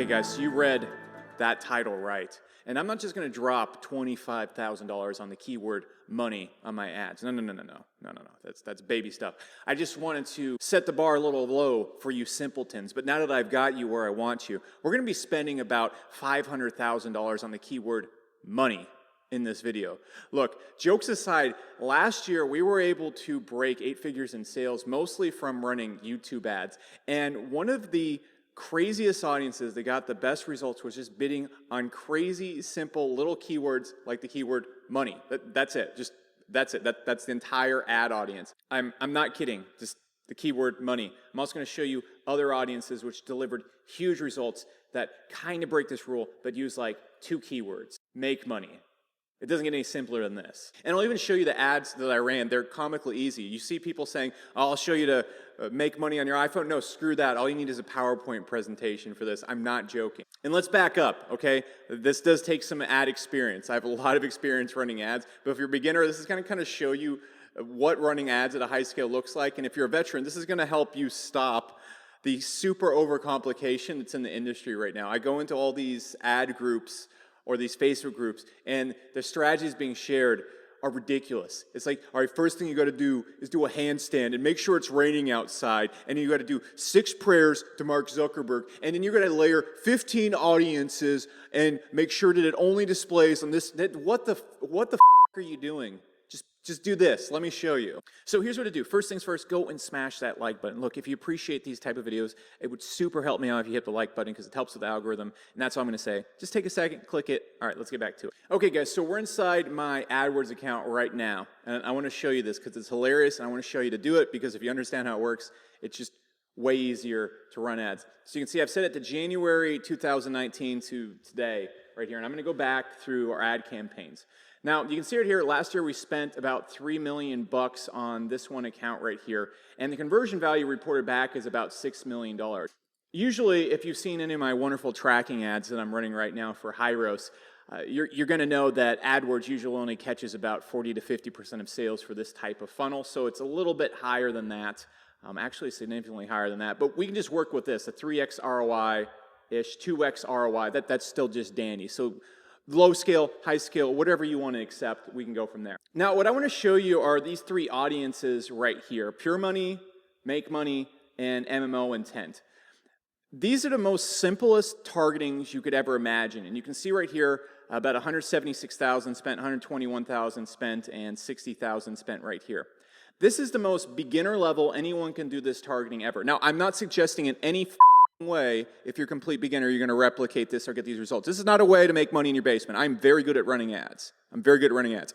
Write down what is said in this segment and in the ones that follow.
guys, so you read that title right. And I'm not just going to drop $25,000 on the keyword money on my ads. No. That's baby stuff. I just wanted to set the bar a little low for you simpletons. But now that I've got you where I want you, we're going to be spending about $500,000 on the keyword money in this video. Look, jokes aside, last year we were able to break 8 figures in sales, mostly from running YouTube ads. And one of the craziest audiences that got the best results was just bidding on crazy, simple little keywords like the keyword money. That's it. That's it. That's the entire ad audience. I'm not kidding. Just the keyword money. I'm also going to show you other audiences which delivered huge results that kind of break this rule, but use like 2 keywords. Make money. It doesn't get any simpler than this. And I'll even show you the ads that I ran. They're comically easy. You see people saying, oh, I'll show you to make money on your iPhone. No, screw that. All you need is a PowerPoint presentation for this. I'm not joking. And let's back up, okay? This does take some ad experience. I have a lot of experience running ads, but if you're a beginner, this is going to kind of show you what running ads at a high scale looks like. And if you're a veteran, this is going to help you stop the super overcomplication that's in the industry right now. I go into all these ad groups or these Facebook groups, and the strategies being shared are ridiculous. It's like, all right, first thing you got to do is do a handstand and make sure it's raining outside, and then you got to do 6 prayers to Mark Zuckerberg, and then you're going to layer 15 audiences and make sure that it only displays on this. What the f are you doing? Just do this. Let me show you. So here's what to do. First things first, go and smash that like button. Look, if you appreciate these type of videos, it would super help me out if you hit the like button because it helps with the algorithm. And that's all I'm going to say. Just take a second, click it. All right, let's get back to it. Okay, guys, so we're inside my AdWords account right now. And I want to show you this because it's hilarious. And I want to show you to do it because if you understand how it works, it's just way easier to run ads. So you can see I've set it to January 2019 to today right here. And I'm going to go back through our ad campaigns. Now, you can see it here, last year we spent about $3 million on this one account right here, and the conversion value reported back is about $6 million. Usually, if you've seen any of my wonderful tracking ads that I'm running right now for Hyros, you're going to know that AdWords usually only catches about 40 to 50% of sales for this type of funnel, so it's a little bit higher than that, actually significantly higher than that, but we can just work with this, a 3x ROI-ish, 2x ROI, that's still just dandy. So low scale, high scale, whatever you want to accept, we can go from there. Now, what I want to show you are these 3 audiences right here. Pure money, make money, and MMO intent. These are the most simplest targetings you could ever imagine. And you can see right here, about 176,000 spent, 121,000 spent, and 60,000 spent right here. This is the most beginner level anyone can do this targeting ever. Now, I'm not suggesting in any way, if you're a complete beginner, you're going to replicate this or get these results. This is not a way to make money in your basement. I'm very good at running ads. I'm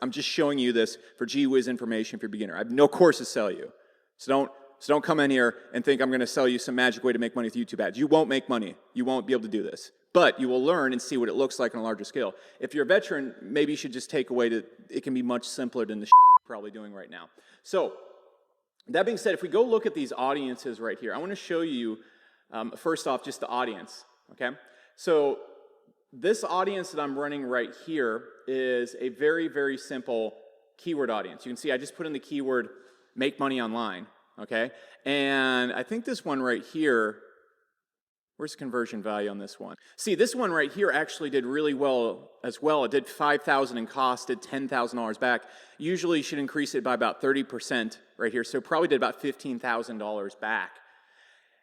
just showing you this for gee whiz information if you're a beginner. I have no course to sell you. So don't come in here and think I'm going to sell you some magic way to make money with YouTube ads. You won't make money. You won't be able to do this. But you will learn and see what it looks like on a larger scale. If you're a veteran, maybe you should just take away that it can be much simpler than the you're probably doing right now. So that being said, if we go look at these audiences right here, I want to show you first off, just the audience, okay? So this audience that I'm running right here is a very, very simple keyword audience. You can see I just put in the keyword make money online, okay? And I think this one right here, where's the conversion value on this one? See, this one right here actually did really well as well. It did $5,000 in cost, did $10,000 back. Usually you should increase it by about 30% right here, so probably did about $15,000 back.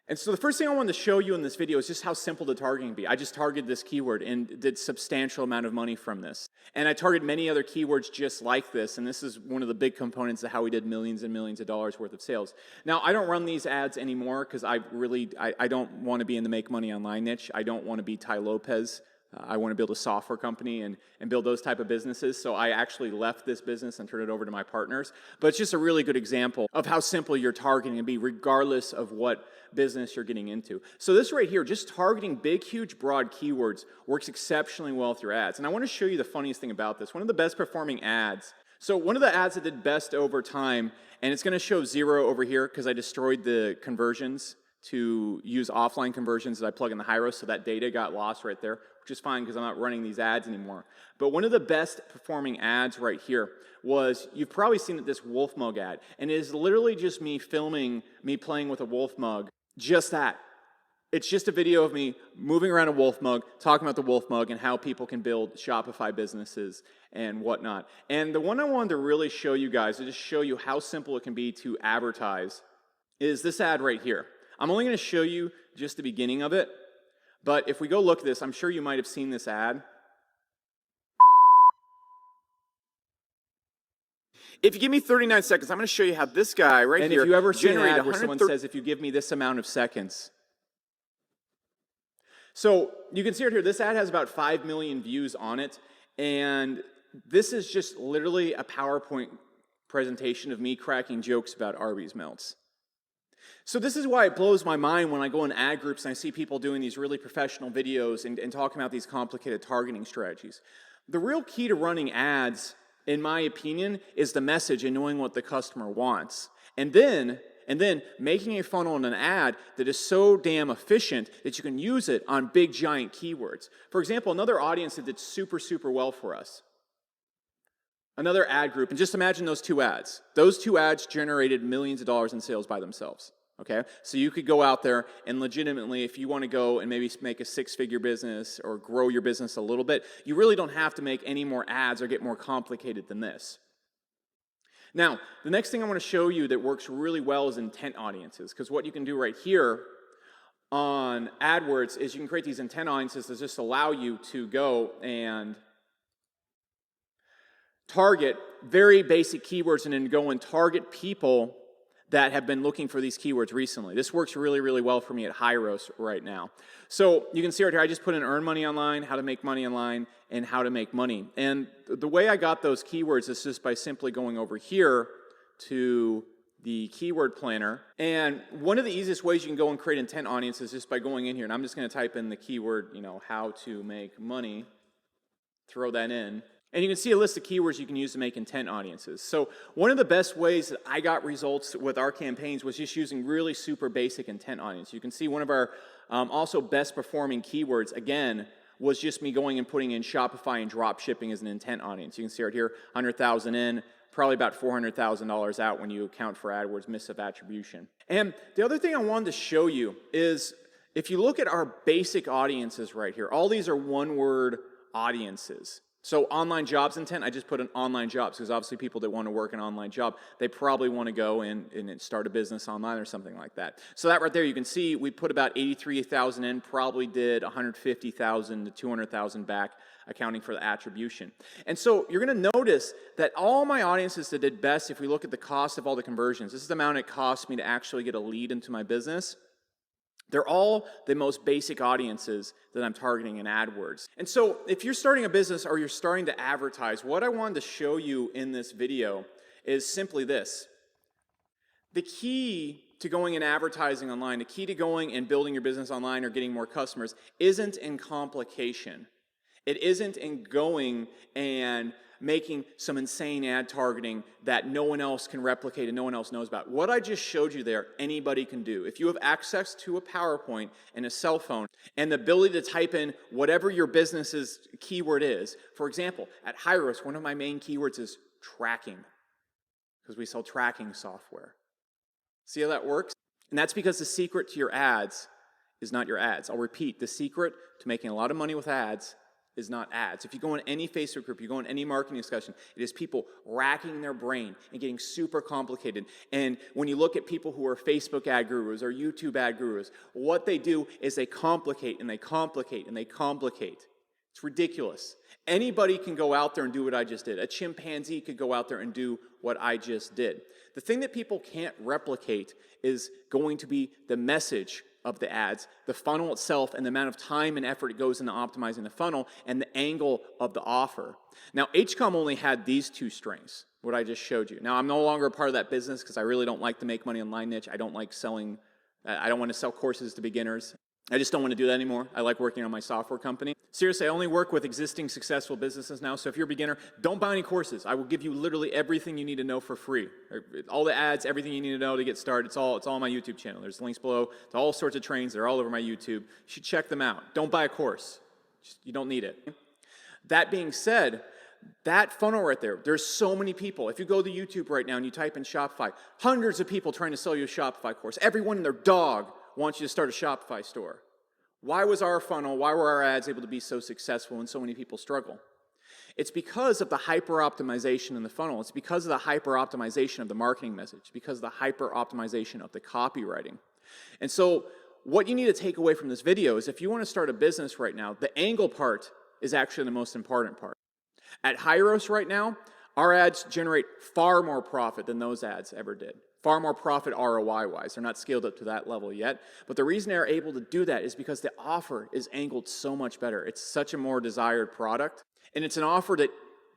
And so the first thing I wanted to show you in this video is just how simple the targeting can be. I just targeted this keyword and did substantial amount of money from this. And I targeted many other keywords just like this, and this is one of the big components of how we did millions and millions of dollars worth of sales. Now, I don't run these ads anymore because I don't want to be in the make money online niche. I don't want to be Ty Lopez. I want to build a software company and build those type of businesses. So I actually left this business and turned it over to my partners. But it's just a really good example of how simple your targeting can be regardless of what business you're getting into. So this right here, just targeting big, huge, broad keywords works exceptionally well with your ads. And I want to show you the funniest thing about this. One of the best performing ads. So one of the ads that did best over time, and it's going to show 0 over here because I destroyed the conversions to use offline conversions that I plug in the Hyros, so that data got lost right there, which is fine because I'm not running these ads anymore. But one of the best performing ads right here was, you've probably seen it, this wolf mug ad, and it is literally just me filming me playing with a wolf mug, just that. It's just a video of me moving around a wolf mug, talking about the wolf mug and how people can build Shopify businesses and whatnot. And the one I wanted to really show you guys, to just show you how simple it can be to advertise, is this ad right here. I'm only going to show you just the beginning of it, but if we go look at this, I'm sure you might have seen this ad. If you give me 39 seconds, I'm going to show you how this guy right here. And if you ever see an ad where someone says, if you give me this amount of seconds. So you can see right here, this ad has about 5 million views on it, and this is just literally a PowerPoint presentation of me cracking jokes about Arby's melts. So this is why it blows my mind when I go in ad groups and I see people doing these really professional videos and talking about these complicated targeting strategies. The real key to running ads, in my opinion, is the message and knowing what the customer wants. And then making a funnel and an ad that is so damn efficient that you can use it on big, giant keywords. For example, another audience that did super, super well for us. Another ad group, and just imagine those two ads. Those two ads generated millions of dollars in sales by themselves. Okay? So you could go out there and legitimately, if you want to go and maybe make a six-figure business or grow your business a little bit, you really don't have to make any more ads or get more complicated than this. Now, the next thing I want to show you that works really well is intent audiences, because what you can do right here on AdWords is you can create these intent audiences that just allow you to go and target very basic keywords and then go and target people that have been looking for these keywords recently. This works really, really well for me at Hyros right now. So you can see right here, I just put in earn money online, how to make money online, and how to make money. And the way I got those keywords is just by simply going over here to the keyword planner. And one of the easiest ways you can go and create intent audiences is just by going in here. And I'm just going to type in the keyword, how to make money, throw that in. And you can see a list of keywords you can use to make intent audiences. So one of the best ways that I got results with our campaigns was just using really super basic intent audience. You can see one of our also best performing keywords, again, was just me going and putting in Shopify and drop shipping as an intent audience. You can see right here, 100,000 in, probably about $400,000 out when you account for AdWords miss of attribution. And the other thing I wanted to show you is if you look at our basic audiences right here, all these are one-word audiences. So online jobs intent, I just put in online jobs because obviously people that want to work an online job, they probably want to go and start a business online or something like that. So that right there, you can see we put about 83,000 in, probably did 150,000 to 200,000 back, accounting for the attribution. And so you're going to notice that all my audiences that did best, if we look at the cost of all the conversions, this is the amount it cost me to actually get a lead into my business. They're all the most basic audiences that I'm targeting in AdWords. And so if you're starting a business or you're starting to advertise, what I wanted to show you in this video is simply this. The key to going and advertising online, the key to going and building your business online or getting more customers isn't in complication. It isn't in going and making some insane ad targeting that no one else can replicate and no one else knows about. What I just showed you there, anybody can do. If you have access to a PowerPoint and a cell phone and the ability to type in whatever your business's keyword is. For example, at Hyros, one of my main keywords is tracking, because we sell tracking software. See how that works? And that's because the secret to your ads is not your ads. I'll repeat, the secret to making a lot of money with ads is not ads. If you go in any Facebook group, you go in any marketing discussion, it is people racking their brain and getting super complicated. And when you look at people who are Facebook ad gurus or YouTube ad gurus, what they do is they complicate and they complicate and they complicate. It's ridiculous. Anybody can go out there and do what I just did. A chimpanzee could go out there and do what I just did. The thing that people can't replicate is going to be the message of the ads, the funnel itself, and the amount of time and effort it goes into optimizing the funnel, and the angle of the offer. Now, HCOM only had these two strengths, what I just showed you. Now, I'm no longer a part of that business because I really don't like the make money online niche. I don't like selling, I don't want to sell courses to beginners. I just don't want to do that anymore. I like working on my software company. Seriously, I only work with existing successful businesses now, so if you're a beginner, don't buy any courses. I will give you literally everything you need to know for free. All the ads, everything you need to know to get started, it's all on my YouTube channel. There's links below to all sorts of trainings. They're all over my YouTube. You should check them out. Don't buy a course. You don't need it. That being said, that funnel right there, there's so many people. If you go to YouTube right now and you type in Shopify, hundreds of people trying to sell you a Shopify course. Everyone and their dog wants you to start a Shopify store. Why was our funnel, why were our ads able to be so successful when so many people struggle? It's because of the hyper-optimization in the funnel. It's because of the hyper-optimization of the marketing message, because of the hyper-optimization of the copywriting. And so what you need to take away from this video is if you want to start a business right now, the angle part is actually the most important part. At Hyros right now, our ads generate far more profit than those ads ever did. Far more profit ROI-wise. They're not scaled up to that level yet. But the reason they're able to do that is because the offer is angled so much better. It's such a more desired product. And it's an offer that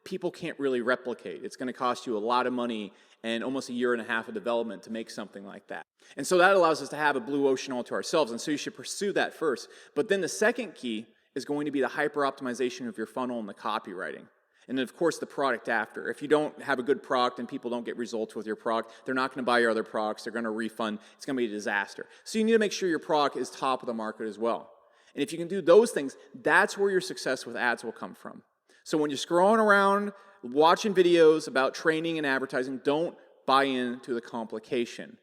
people can't really replicate. It's going to cost you a lot of money and almost a year and a half of development to make something like that. And so that allows us to have a blue ocean all to ourselves. And so you should pursue that first. But then the second key is going to be the hyper-optimization of your funnel and the copywriting. And then, of course, the product after. If you don't have a good product and people don't get results with your product, they're not going to buy your other products. They're going to refund. It's going to be a disaster. So you need to make sure your product is top of the market as well. And if you can do those things, that's where your success with ads will come from. So when you're scrolling around, watching videos about training and advertising, don't buy into the complication.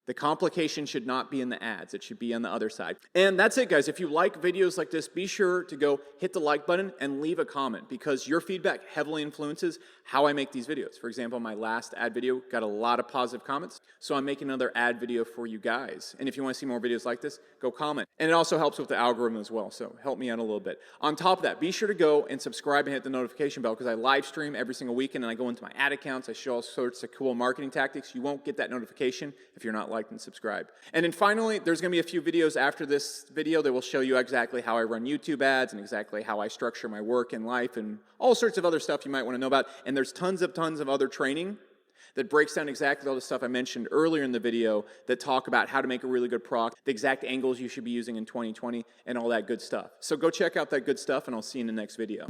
The complication should not be in the ads. It should be on the other side. And that's it, guys. If you like videos like this, be sure to go hit the like button and leave a comment because your feedback heavily influences how I make these videos. For example, my last ad video got a lot of positive comments, so I'm making another ad video for you guys. And if you want to see more videos like this, go comment. And it also helps with the algorithm as well, so help me out a little bit. On top of that, be sure to go and subscribe and hit the notification bell because I live stream every single weekend and I go into my ad accounts. I show all sorts of cool marketing tactics. You won't get that notification if you're not liked and subscribed. And then finally, there's going to be a few videos after this video that will show you exactly how I run YouTube ads and exactly how I structure my work and life and all sorts of other stuff you might want to know about. And there's tons of other training that breaks down exactly all the stuff I mentioned earlier in the video that talk about how to make a really good product, the exact angles you should be using in 2020, and all that good stuff. So go check out that good stuff, and I'll see you in the next video.